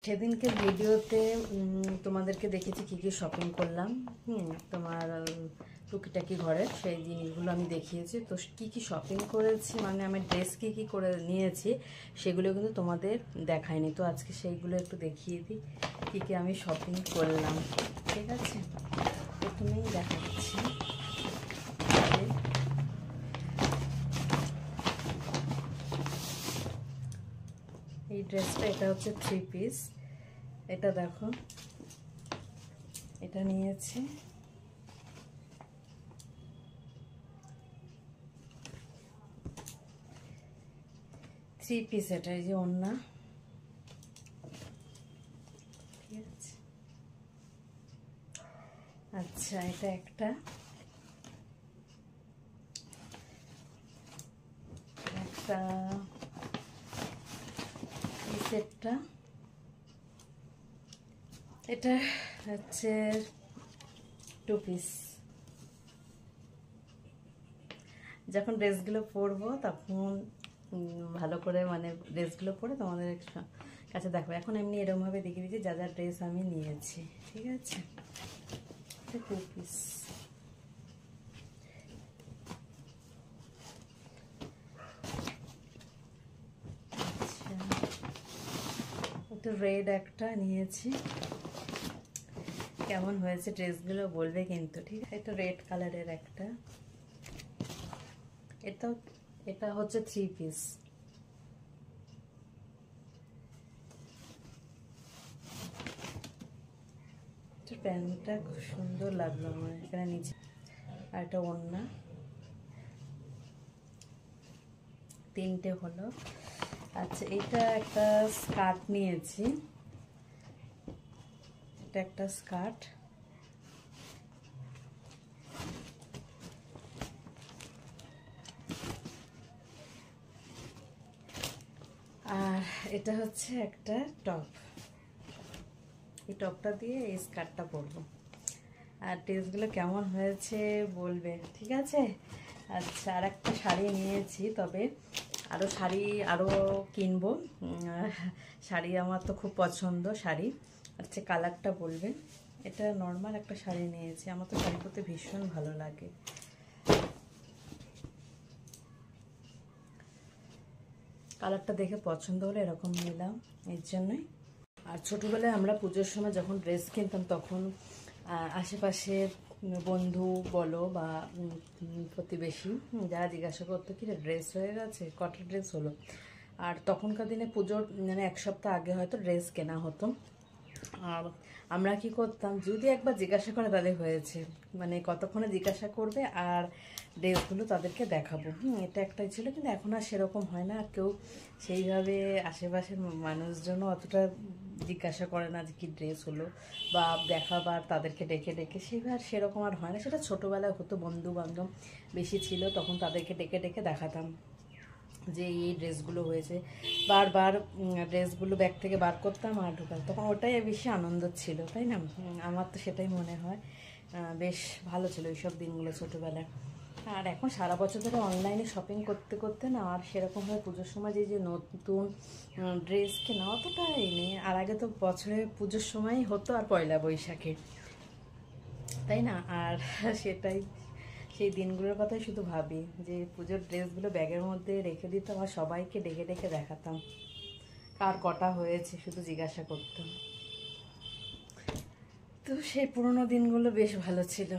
সেদিনকে ভিডিওতে তোমাদেরকে দেখেছি কি কি শপিং করলাম। তোমার টুকিটাকি ঘরের সেই জিনিসগুলো আমি দেখিয়েছি। তো কি কি শপিং করেছি, মানে আমি ড্রেস কি কি করে নিয়েছি সেগুলো কিন্তু তোমাদের দেখায়নি। তো আজকে সেইগুলো একটু দেখিয়ে দিই কি কি আমি শপিং করলাম। ঠিক আছে, প্রথমেই দেখাচ্ছি। এই ড্রেসটা, এটা হচ্ছে 3 পিস। এটা দেখো, এটা নিয়েছি। থ্রি পিস, এটা এই যে ওড়না। ঠিক আছে, আচ্ছা এটা একটা এই সেটটা, এটা হচ্ছে 2 পিস। যখন ড্রেসগুলো পরবো তখন ভালো করে মানে ড্রেসগুলো পরে তোমাদের কাছে দেখো। এখন এমনি এরকমভাবে দেখিয়ে দিচ্ছি যা যা ড্রেস আমি নিয়েছি। ঠিক আছে, 2 পিস। একটু রেড একটা নিয়েছি, কেমন হয়েছে ড্রেসগুলো বলবে কিন্তু। ঠিক আছে, এটা রেড কালারের একটা। এটা হচ্ছে 3 পিস। প্যান্টটা খুব সুন্দর লাগলো আমার, এখানে নিচে আর একটা ওড়না, 3টে হলো। আচ্ছা, এটা একটা স্কার্ট নিয়েছি, এটা একটা স্কার্ট। আর এটা হচ্ছে একটা টপ। এই টপটা দিয়ে এই স্কার্টটা পরবো। আর ড্রেসগুলো কেমন হয়েছে বলবে। ঠিক আছে, আচ্ছা আর একটা শাড়ি নিয়েছি, তবে শাড়ি কিনবো। শাড়ি আমার তো খুব পছন্দ শাড়ি। আচ্ছা কালারটা বলবে। এটা নর্মাল একটা শাড়ি নিয়েছি, আমার তো শাড়ি পরতে ভীষণ ভালো লাগে। কালারটা দেখে পছন্দ হলে এরকম নিলাম, এর জন্যই। আর ছোটোবেলায় আমরা পুজোর সময় যখন ড্রেস কিনতাম তখন আশেপাশের বন্ধু বলো বা প্রতিবেশী যারা জিজ্ঞাসা করতো কি ড্রেস হয়ে গেছে, কটা ড্রেস হলো। আর তখনকার দিনে পুজোর মানে 1 সপ্তাহ আগে হয়তো ড্রেস কেনা হতো। আর আমরা কি করতাম, যদি একবার জিজ্ঞাসা করে তাদের হয়েছে, মানে কতক্ষণে জিজ্ঞাসা করবে আর ড্রেসগুলো তাদেরকে দেখাবো। এটা একটাই ছিল, কিন্তু এখন আর সেরকম হয় না। আর কেউ সেইভাবে আশেপাশের মানুষজনও অতটা জিজ্ঞাসা করে না যে কী ড্রেস হলো বা দেখাবার তাদেরকে ডেকে ডেকে, সেইভাবে সেরকম আর হয় না। সেটা ছোটোবেলায় হতো, বন্ধু বান্ধব বেশি ছিল তখন তাদেরকে ডেকে ডেকে দেখাতাম যে এই ড্রেসগুলো হয়েছে। বারবার ড্রেসগুলো ব্যাগ থেকে বার করতাম আর ঢুকাতাম, তখন ওটাই বেশি আনন্দ ছিল, তাই না? আমার তো সেটাই মনে হয়। বেশ ভালো ছিল ওইসব দিনগুলো ছোটোবেলায়। আর এখন সারা বছর ধরে অনলাইনে শপিং করতে করতে না আর সেরকমভাবে পুজোর সময় যে নতুন ড্রেস কেনা অতটা নেই। আর আগে তো বছরে পুজোর সময়ই হতো আর পয়লা বৈশাখে, তাই না? আর সেটাই, সেই দিনগুলোর কথাই শুধু ভাবি যে পুজোর ড্রেসগুলো ব্যাগের মধ্যে রেখে দিতাম আর সবাইকে ডেকে ডেকে দেখাতাম, কার কটা হয়েছে শুধু জিজ্ঞাসা করতাম। তো সেই পুরোনো দিনগুলো বেশ ভালো ছিল।